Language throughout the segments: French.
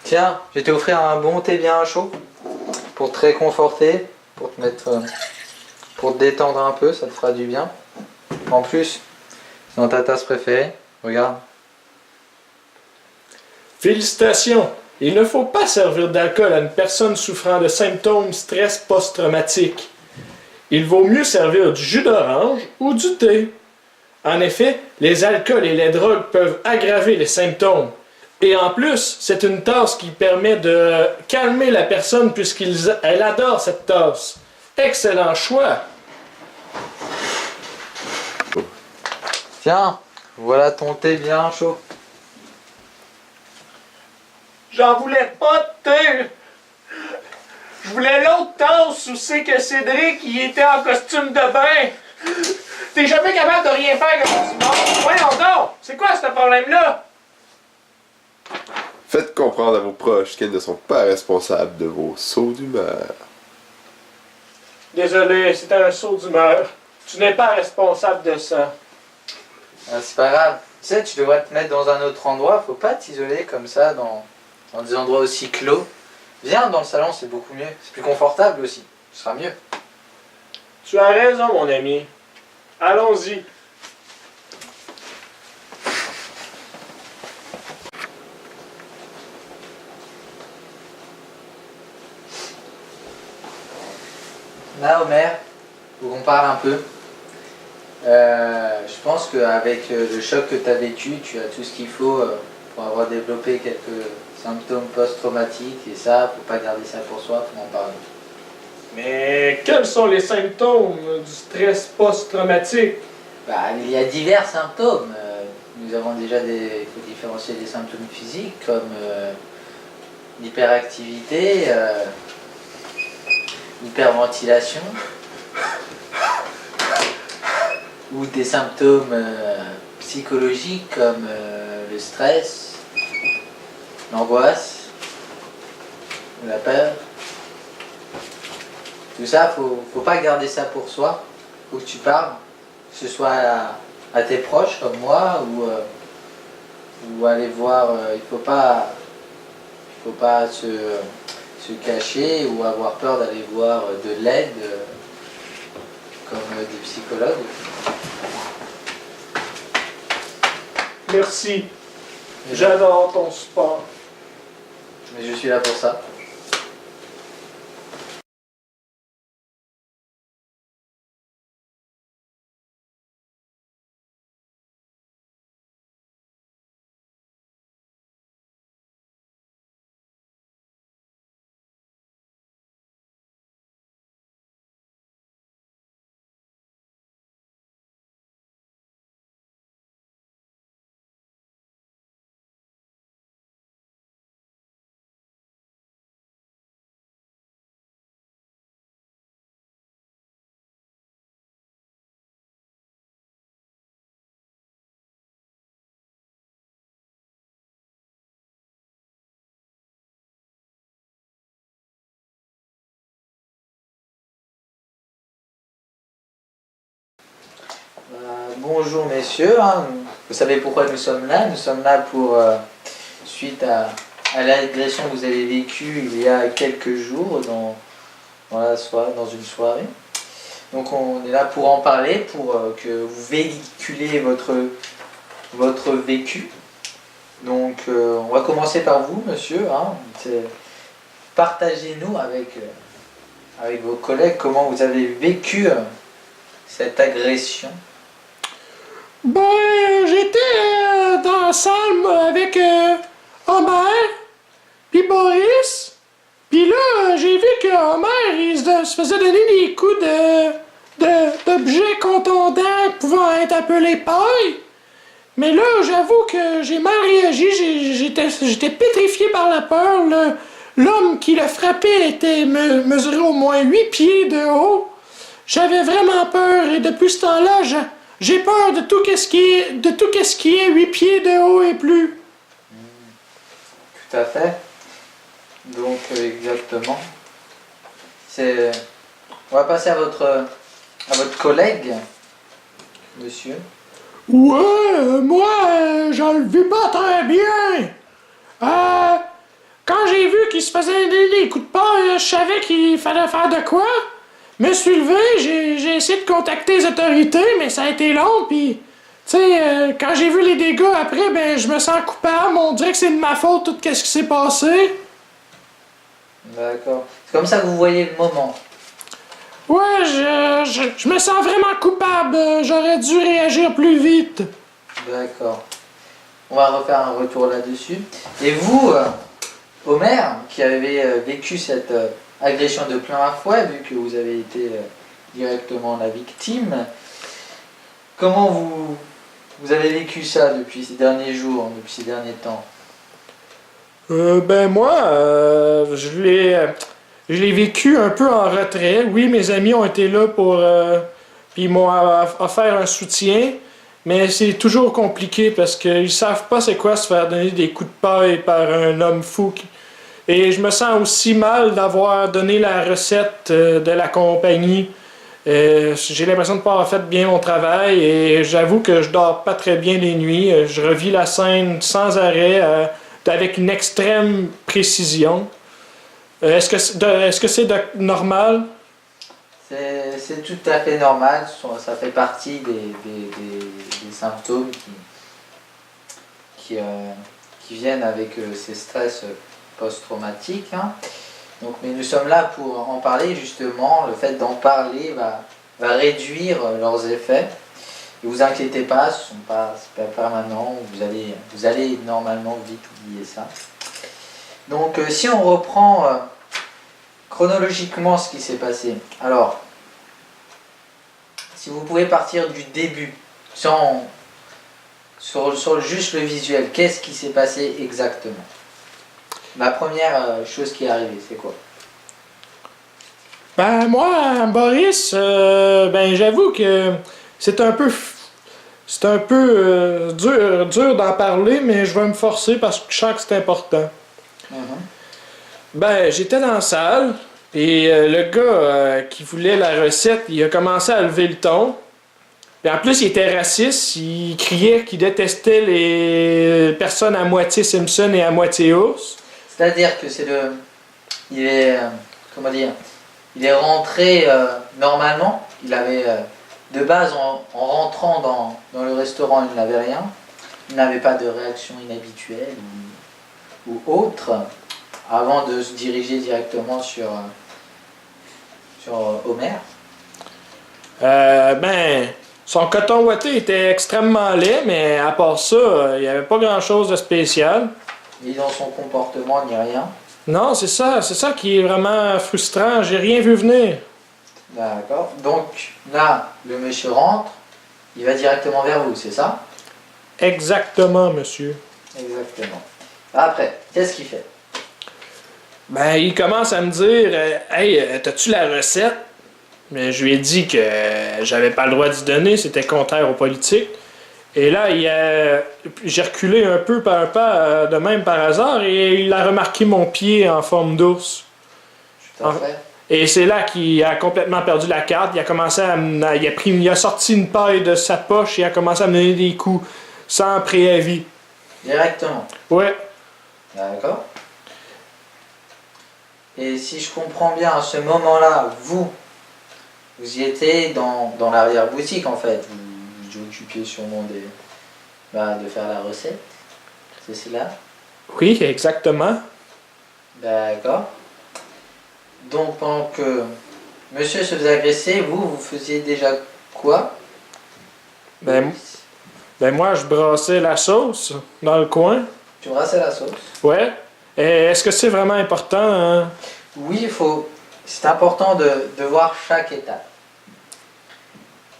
Tiens, je vais t'offrir un bon thé bien chaud pour te réconforter, pour te mettre, pour te détendre un peu, ça te fera du bien. En plus, c'est dans ta tasse préférée. Regarde. Félicitations! Il ne faut pas servir d'alcool à une personne souffrant de symptômes stress post-traumatique. Il vaut mieux servir du jus d'orange ou du thé. En effet, les alcools et les drogues peuvent aggraver les symptômes. Et en plus, c'est une tasse qui permet de calmer la personne puisqu'elle adore cette tasse. Excellent choix! Tiens, voilà ton thé bien chaud. J'en voulais pas de thé! Je voulais l'autre tasse où c'est que Cédric il était en costume de bain! T'es jamais capable de rien faire comme du monde! Voyons donc! C'est quoi ce problème-là? Faites comprendre à vos proches qu'ils ne sont pas responsables de vos sauts d'humeur. Désolé, c'était un saut d'humeur. Tu n'es pas responsable de ça. Ah, c'est pas grave. Tu sais, tu devrais te mettre dans un autre endroit. Faut pas t'isoler comme ça dans des endroits aussi clos. Viens dans le salon, c'est beaucoup mieux. C'est plus confortable aussi. Ce sera mieux. Tu as raison, mon ami. Allons-y. Là, Homer, faut qu'on parle un peu. Je pense qu'avec le choc que tu as vécu, tu as tout ce qu'il faut pour avoir développé quelques symptômes post-traumatiques. Et ça, faut pas garder ça pour soi, faut en parler. Mais quels sont les symptômes du stress post-traumatique? Bah, il y a divers symptômes. Nous avons déjà il faut différencier des symptômes physiques comme l'hyperactivité, l'hyperventilation, ou des symptômes psychologiques comme le stress, l'angoisse, la peur. Tout ça, faut pas garder ça pour soi. Faut que tu parles, que ce soit à tes proches comme moi ou aller voir. Il faut pas se cacher ou avoir peur d'aller voir de l'aide comme des psychologues. Merci. J'adore ton sport. Mais je suis là pour ça. Bonjour messieurs, vous savez pourquoi nous sommes là? Nous sommes là pour, suite à l'agression que vous avez vécue il y a quelques jours dans une soirée. Donc on est là pour en parler, pour que vous véhiculez votre vécu. Donc on va commencer par vous monsieur. Partagez-nous avec vos collègues comment vous avez vécu cette agression. Ben, j'étais dans la salle moi, avec Homer, puis Boris, puis là, j'ai vu que Homer, il se faisait donner des coups d'objets contondants pouvant être appelés pailles. Mais là, j'avoue que j'ai mal réagi, j'étais pétrifié par la peur. L'homme qui le frappait mesurait au moins 8 pieds de haut. J'avais vraiment peur et depuis ce temps-là, j'ai peur de tout ce qui est 8 pieds de haut et plus. Tout à fait. Donc exactement. On va passer à votre collègue, monsieur. Ouais, moi, je le vis pas très bien. Quand qu'il se faisait des coups de paille, je savais qu'il fallait faire de quoi. Me suis levé, j'ai essayé de contacter les autorités, mais ça a été long, puis... Tu sais, quand j'ai vu les dégâts après, ben je me sens coupable, on dirait que c'est de ma faute tout ce qui s'est passé. D'accord. C'est comme ça que vous voyez le moment. Ouais, je me sens vraiment coupable, j'aurais dû réagir plus vite. D'accord. On va refaire un retour là-dessus. Et vous, Homer, qui avez vécu cette agression de plein fouet, vu que vous avez été directement la victime, comment vous avez vécu ça depuis ces derniers jours, depuis ces derniers temps? Ben moi, je l'ai vécu un peu en retrait. Oui, mes amis ont été là pour... puis ils m'ont offert un soutien. Mais c'est toujours compliqué parce qu'ils savent pas c'est quoi se faire donner des coups de paille par un homme fou. Et je me sens aussi mal d'avoir donné la recette de la compagnie. J'ai l'impression de ne pas avoir fait bien mon travail et j'avoue que je dors pas très bien les nuits. Je revis la scène sans arrêt avec une extrême précision. Est-ce que c'est normal? C'est tout à fait normal, ça fait partie des symptômes qui viennent avec ces stress post-traumatiques. Hein. Donc, mais nous sommes là pour en parler justement, le fait d'en parler va réduire leurs effets. Ne vous inquiétez pas, c'est pas permanent, vous allez normalement vite oublier ça. Donc si on reprend chronologiquement ce qui s'est passé, alors si vous pouvez partir du début, sur juste le visuel, qu'est-ce qui s'est passé exactement? La première chose qui est arrivée, c'est quoi? Ben moi, Boris, ben j'avoue que c'est un peu dur d'en parler, mais je vais me forcer parce que je sens que c'est important. Ben j'étais dans la salle, et le gars qui voulait la recette, il a commencé à lever le ton. Et en plus, il était raciste, il criait qu'il détestait les personnes à moitié Simpson et à moitié ours. C'est-à-dire que il est, comment dire, il est rentré normalement, il avait, de base, en rentrant dans le restaurant, il n'avait rien, il n'avait pas de réaction inhabituelle ou autre, avant de se diriger directement sur Homer. Ben, son coton ouaté était extrêmement laid, mais à part ça, il n'y avait pas grand-chose de spécial. Ni dans son comportement, ni rien. Non, c'est ça qui est vraiment frustrant, j'ai rien vu venir. D'accord. Donc là, le monsieur rentre, il va directement vers vous, c'est ça? Exactement, monsieur. Exactement. Après, qu'est-ce qu'il fait? Ben, il commence à me dire Hey, t'as-tu la recette? Mais je lui ai dit que j'avais pas le droit d'y donner, c'était contraire aux politiques. Et là, j'ai reculé un peu par un pas de même par hasard et il a remarqué mon pied en forme d'ours. Tout à fait. Et c'est là qu'il a complètement perdu la carte. Il a commencé il a sorti une paille de sa poche et a commencé à me donner des coups sans préavis. Directement. Ouais. D'accord. Et si je comprends bien, à ce moment-là, vous y étiez dans l'arrière-boutique en fait. Vous occupiez sûrement de faire la recette. C'est cela? Oui, exactement. D'accord. Donc pendant que monsieur se faisait agresser, vous faisiez déjà quoi? Ben moi, je brassais la sauce dans le coin. Tu brassais la sauce? Ouais. Est-ce que c'est vraiment important? Hein? Oui, c'est important de voir chaque étape.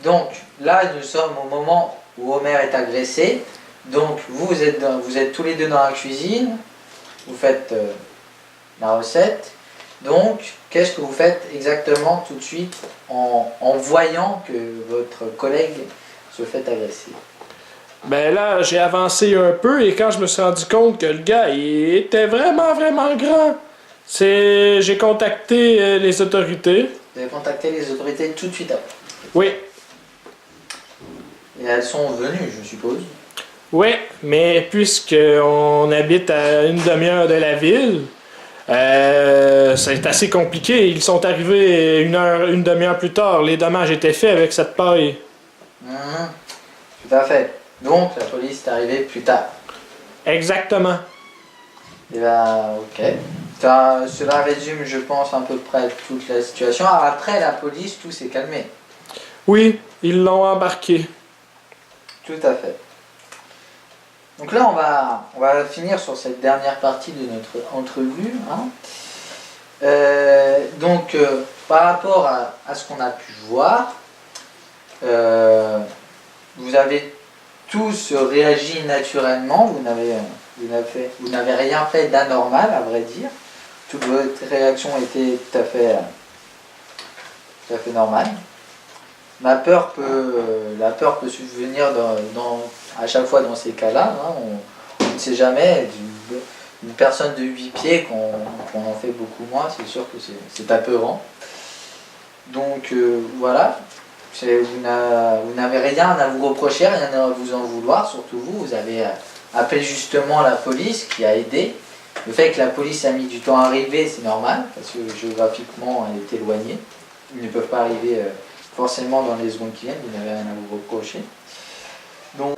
Donc là, nous sommes au moment où Homer est agressé. Donc vous êtes tous les deux dans la cuisine. Vous faites la recette. Donc, qu'est-ce que vous faites exactement tout de suite en voyant que votre collègue se fait agresser? Ben là, j'ai avancé un peu et quand je me suis rendu compte que le gars, il était vraiment, vraiment grand, j'ai contacté les autorités. Vous avez contacté les autorités tout de suite après? Oui. Et elles sont venues, je suppose? Oui, mais puisqu'on habite à une demi-heure de la ville, C'est assez compliqué. Ils sont arrivés une demi-heure plus tard. Les dommages étaient faits avec cette paille. Tout à fait. Donc, la police est arrivée plus tard. Exactement. Et ok. Cela résume, je pense, à peu près toute la situation. Alors, après la police, tout s'est calmé. Oui, ils l'ont embarqué. Tout à fait. Donc là, on va finir sur cette dernière partie de notre entrevue. Hein. Par rapport à ce qu'on a pu voir, vous avez tous réagi naturellement. Vous n'avez rien fait d'anormal, à vrai dire. Toutes vos réactions étaient tout à fait normales. La peur peut subvenir à chaque fois dans ces cas-là. Hein. On ne sait jamais. Une personne de 8 pieds, qu'on en fait beaucoup moins, c'est sûr que c'est apeurant. Donc voilà, vous n'avez rien à vous reprocher, rien à vous en vouloir, surtout vous avez appelé justement la police qui a aidé. Le fait que la police a mis du temps à arriver, c'est normal, parce que géographiquement elle est éloignée. Ils ne peuvent pas arriver forcément dans les secondes qui viennent, vous n'avez rien à vous reprocher. Donc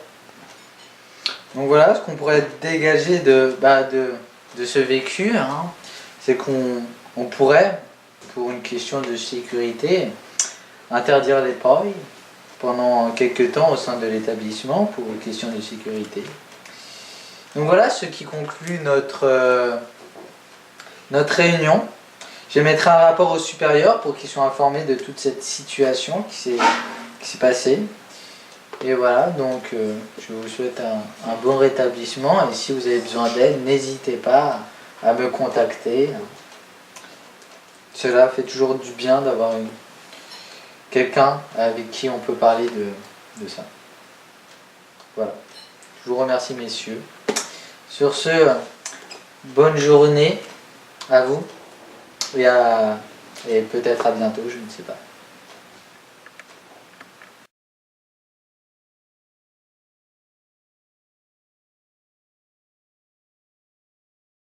voilà ce qu'on pourrait dégager de ce vécu, hein, c'est qu'on pourrait, pour une question de sécurité, interdire les pailles pendant quelques temps au sein de l'établissement pour une question de sécurité. Donc voilà ce qui conclut notre réunion. Je mettrai un rapport au supérieur pour qu'ils soient informés de toute cette situation qui s'est passée. Et voilà, donc je vous souhaite un bon rétablissement et si vous avez besoin d'aide, n'hésitez pas à me contacter. Cela fait toujours du bien d'avoir quelqu'un avec qui on peut parler de ça. Voilà. Je vous remercie messieurs. Sur ce, bonne journée à vous et peut-être à bientôt, je ne sais pas.